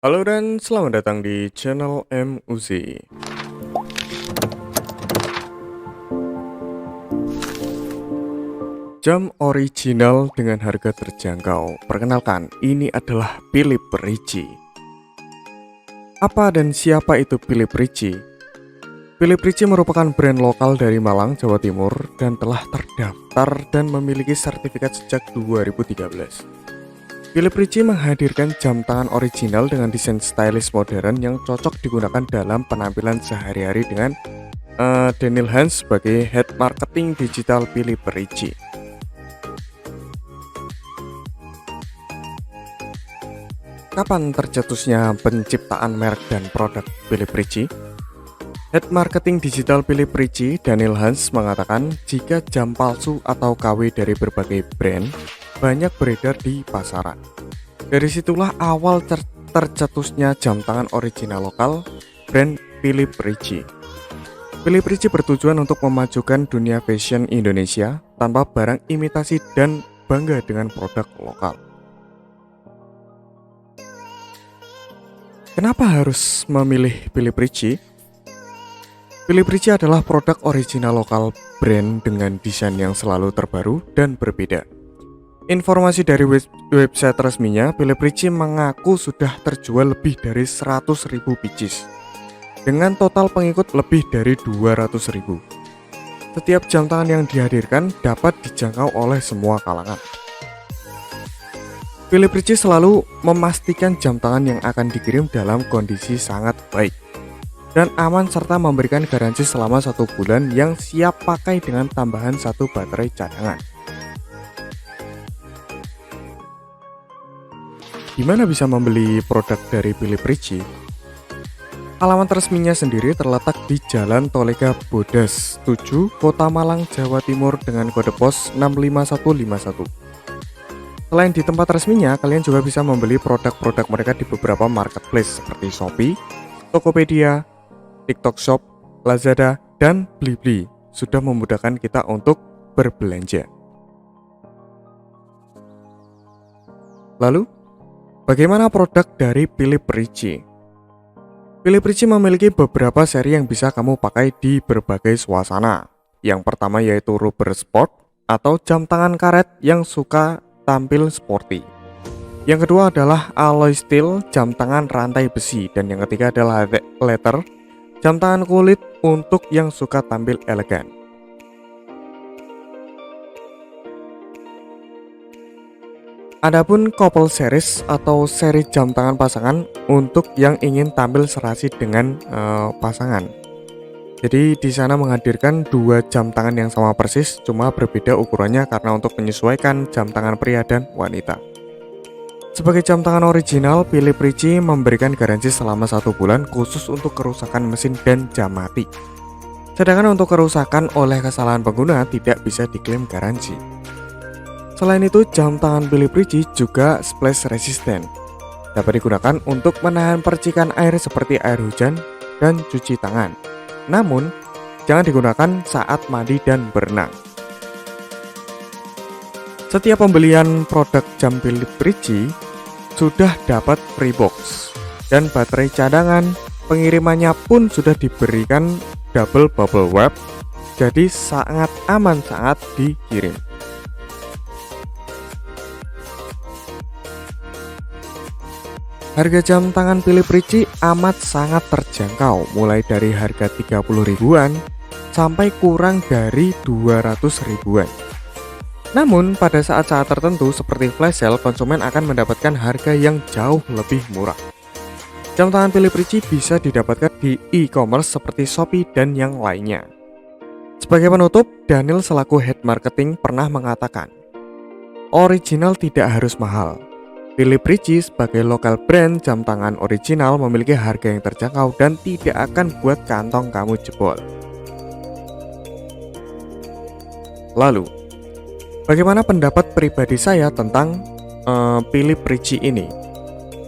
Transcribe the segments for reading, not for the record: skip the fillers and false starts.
Halo dan selamat datang di channel MUZ. Jam original dengan harga terjangkau. Perkenalkan, ini adalah Philips Ricci. Apa dan siapa itu Philips Ricci? Philips Ricci merupakan brand lokal dari Malang, Jawa Timur dan telah terdaftar dan memiliki sertifikat sejak 2013. Philips Ricci menghadirkan jam tangan original dengan desain stylish modern yang cocok digunakan dalam penampilan sehari-hari dengan Daniel Hans sebagai Head Marketing Digital Philips Ricci. Kapan tercetusnya penciptaan merek dan produk Philips Ricci? Head Marketing Digital Philips Ricci, Daniel Hans, mengatakan jika jam palsu atau KW dari berbagai brand banyak beredar di pasaran. Dari situlah awal tercetusnya jam tangan original lokal brand Philips Ricci. Philips Ricci bertujuan untuk memajukan dunia fashion Indonesia tanpa barang imitasi dan bangga dengan produk lokal. Kenapa harus memilih Philips Ricci? Philips Ricci adalah produk original lokal brand dengan desain yang selalu terbaru dan berbeda. Informasi dari website resminya, Philips Ricci mengaku sudah terjual lebih dari 100.000 pieces dengan total pengikut lebih dari 200.000. Setiap jam tangan yang dihadirkan dapat dijangkau oleh semua kalangan. Philips Ricci selalu memastikan jam tangan yang akan dikirim dalam kondisi sangat baik dan aman serta memberikan garansi selama 1 bulan yang siap pakai dengan tambahan 1 baterai cadangan. Gimana bisa membeli produk dari Philips Ricci? Alamat resminya sendiri terletak di Jalan Tolega Bodas 7, Kota Malang, Jawa Timur dengan kode pos 65151. Selain di tempat resminya, kalian juga bisa membeli produk-produk mereka di beberapa marketplace seperti Shopee, Tokopedia, TikTok Shop, Lazada, dan Blibli. Sudah memudahkan kita untuk berbelanja. Lalu, bagaimana produk dari Philips Ricci? Philips Ricci memiliki beberapa seri yang bisa kamu pakai di berbagai suasana. Yang pertama yaitu rubber sport atau jam tangan karet yang suka tampil sporty. Yang kedua adalah alloy steel, jam tangan rantai besi, dan yang ketiga adalah leather, jam tangan kulit untuk yang suka tampil elegan. Adapun couple series atau seri jam tangan pasangan untuk yang ingin tampil serasi dengan pasangan. Jadi di sana menghadirkan 2 jam tangan yang sama persis, cuma berbeda ukurannya karena untuk menyesuaikan jam tangan pria dan wanita. Sebagai jam tangan original, Philips Ricci memberikan garansi selama 1 bulan khusus untuk kerusakan mesin dan jam mati. Sedangkan untuk kerusakan oleh kesalahan pengguna tidak bisa diklaim garansi. Selain itu, jam tangan Philips Ricci juga splash resistant. Dapat digunakan untuk menahan percikan air seperti air hujan dan cuci tangan. Namun, jangan digunakan saat mandi dan berenang. Setiap pembelian produk jam Philips Ricci sudah dapat free box dan baterai cadangan. Pengirimannya pun sudah diberikan double bubble wrap, jadi sangat aman saat dikirim. Harga jam tangan Philips Ricci amat sangat terjangkau, mulai dari harga 30 ribuan sampai kurang dari 200 ribuan. Namun, pada saat-saat tertentu seperti flash sale, konsumen akan mendapatkan harga yang jauh lebih murah. Jam tangan Philips Ricci bisa didapatkan di e-commerce seperti Shopee dan yang lainnya. Sebagai penutup, Daniel selaku Head Marketing pernah mengatakan, original tidak harus mahal. Philips Ricci sebagai lokal brand jam tangan original memiliki harga yang terjangkau dan tidak akan buat kantong kamu jebol. Lalu, bagaimana pendapat pribadi saya tentang Philips Ricci ini?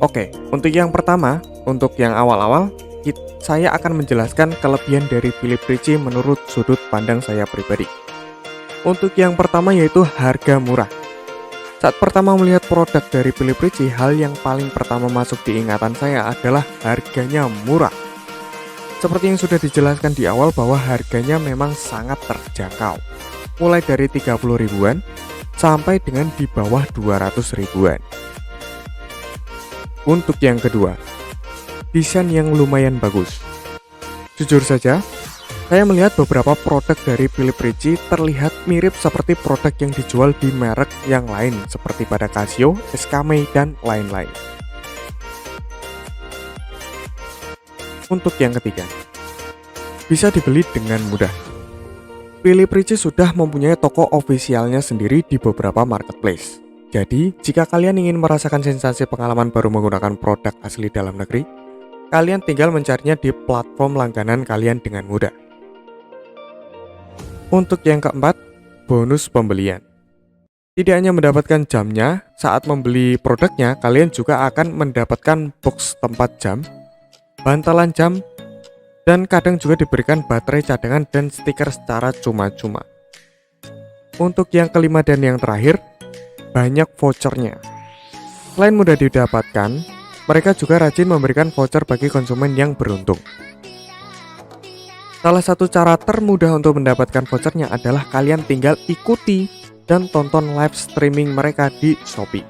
Oke, untuk yang pertama, untuk yang awal-awal, saya akan menjelaskan kelebihan dari Philips Ricci menurut sudut pandang saya pribadi. Untuk yang pertama yaitu harga murah. Saat pertama melihat produk dari Philips Ricci, hal yang paling pertama masuk di ingatan saya adalah harganya murah. Seperti yang sudah dijelaskan di awal bahwa harganya memang sangat terjangkau, mulai dari 30 ribuan sampai dengan di bawah 200 ribuan. Untuk yang kedua, desain yang lumayan bagus. Jujur saja, saya melihat beberapa produk dari Philips Ricci terlihat mirip seperti produk yang dijual di merek yang lain seperti pada Casio, SKME, dan lain-lain. Untuk yang ketiga, bisa dibeli dengan mudah. Philips Ricci sudah mempunyai toko ofisialnya sendiri di beberapa marketplace. Jadi, jika kalian ingin merasakan sensasi pengalaman baru menggunakan produk asli dalam negeri, kalian tinggal mencarinya di platform langganan kalian dengan mudah. Untuk yang keempat, bonus pembelian. Tidak hanya mendapatkan jamnya, saat membeli produknya, kalian juga akan mendapatkan box tempat jam, bantalan jam, dan kadang juga diberikan baterai cadangan dan stiker secara cuma-cuma. Untuk yang kelima dan yang terakhir, banyak vouchernya. Selain mudah didapatkan, mereka juga rajin memberikan voucher bagi konsumen yang beruntung. Salah satu cara termudah untuk mendapatkan vouchernya adalah kalian tinggal ikuti dan tonton live streaming mereka di Shopee.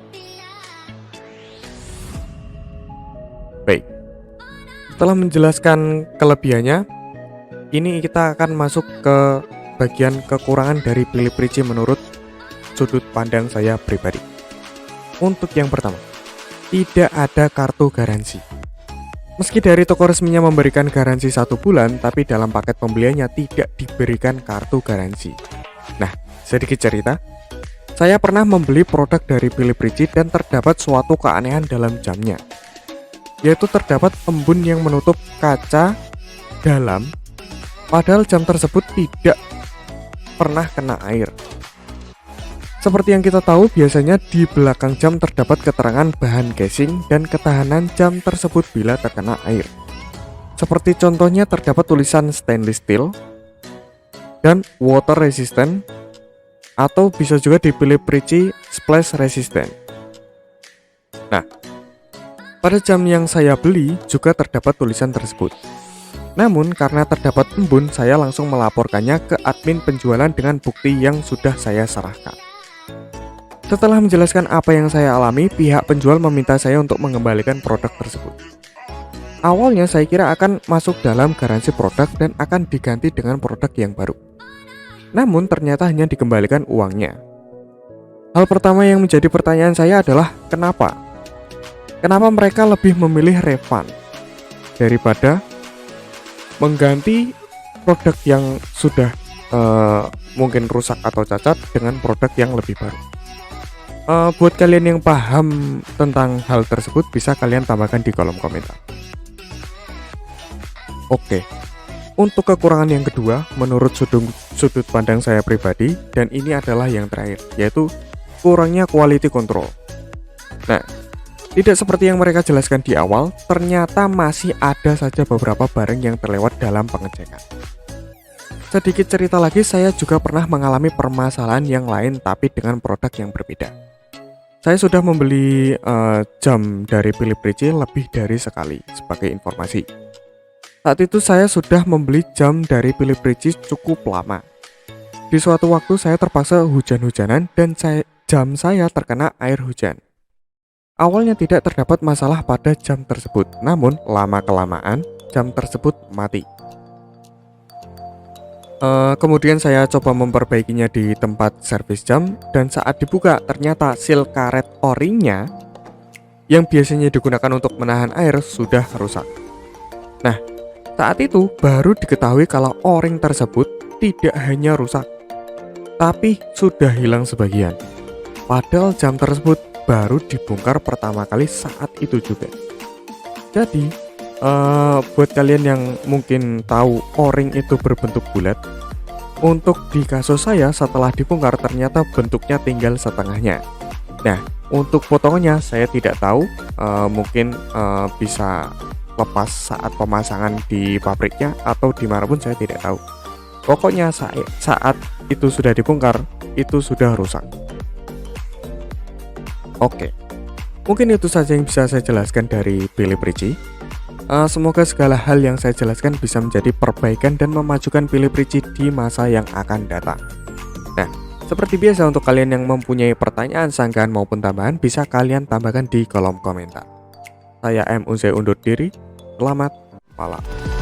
Baik, setelah menjelaskan kelebihannya, ini kita akan masuk ke bagian kekurangan dari Philips Ricci menurut sudut pandang saya pribadi. Untuk yang pertama, tidak ada kartu garansi. Meski dari toko resminya memberikan garansi 1 bulan, tapi dalam paket pembeliannya tidak diberikan kartu garansi. Nah, sedikit cerita, saya pernah membeli produk dari Philips Ricci dan terdapat suatu keanehan dalam jamnya, yaitu terdapat embun yang menutup kaca dalam, padahal jam tersebut tidak pernah kena air. Seperti yang kita tahu, biasanya di belakang jam terdapat keterangan bahan casing dan ketahanan jam tersebut bila terkena air. Seperti contohnya terdapat tulisan stainless steel dan water resistant, atau bisa juga di Philips Ricci splash resistant. Nah, pada jam yang saya beli juga terdapat tulisan tersebut. Namun karena terdapat embun, saya langsung melaporkannya ke admin penjualan dengan bukti yang sudah saya serahkan. Setelah menjelaskan apa yang saya alami, pihak penjual meminta saya untuk mengembalikan produk tersebut. Awalnya saya kira akan masuk dalam garansi produk dan akan diganti dengan produk yang baru. Namun ternyata hanya dikembalikan uangnya. Hal pertama yang menjadi pertanyaan saya adalah kenapa? Kenapa mereka lebih memilih refund daripada mengganti produk yang sudah mungkin rusak atau cacat dengan produk yang lebih baru? Buat kalian yang paham tentang hal tersebut, bisa kalian tambahkan di kolom komentar. Oke, untuk kekurangan yang kedua, menurut sudut pandang saya pribadi, dan ini adalah yang terakhir, yaitu kurangnya quality control. Nah, tidak seperti yang mereka jelaskan di awal, ternyata masih ada saja beberapa barang yang terlewat dalam pengecekan. Sedikit cerita lagi, saya juga pernah mengalami permasalahan yang lain tapi dengan produk yang berbeda. Saya sudah membeli jam dari Philips Ricci lebih dari sekali sebagai informasi. Saat itu saya sudah membeli jam dari Philips Ricci cukup lama. Di suatu waktu saya terpaksa hujan-hujanan dan jam saya terkena air hujan. Awalnya tidak terdapat masalah pada jam tersebut, namun lama-kelamaan jam tersebut mati. Kemudian saya coba memperbaikinya di tempat servis jam, dan saat dibuka ternyata seal karet o-ringnya yang biasanya digunakan untuk menahan air sudah rusak. Nah, saat itu baru diketahui kalau o-ring tersebut tidak hanya rusak, tapi sudah hilang sebagian. Padahal jam tersebut baru dibongkar pertama kali saat itu juga. Jadi buat kalian yang mungkin tahu o-ring itu berbentuk bulat, untuk di kasus saya setelah dibongkar ternyata bentuknya tinggal setengahnya. Nah, untuk potongannya saya tidak tahu, mungkin bisa lepas saat pemasangan di pabriknya atau dimanapun saya tidak tahu. Pokoknya saat itu sudah dibongkar, itu sudah rusak. Oke, mungkin itu saja yang bisa saya jelaskan dari Pilih Prici. Semoga segala hal yang saya jelaskan bisa menjadi perbaikan dan memajukan Pilih Prici di masa yang akan datang. Nah, seperti biasa untuk kalian yang mempunyai pertanyaan, sanggahan maupun tambahan bisa kalian tambahkan di kolom komentar. Saya MUZ undur diri, selamat malam.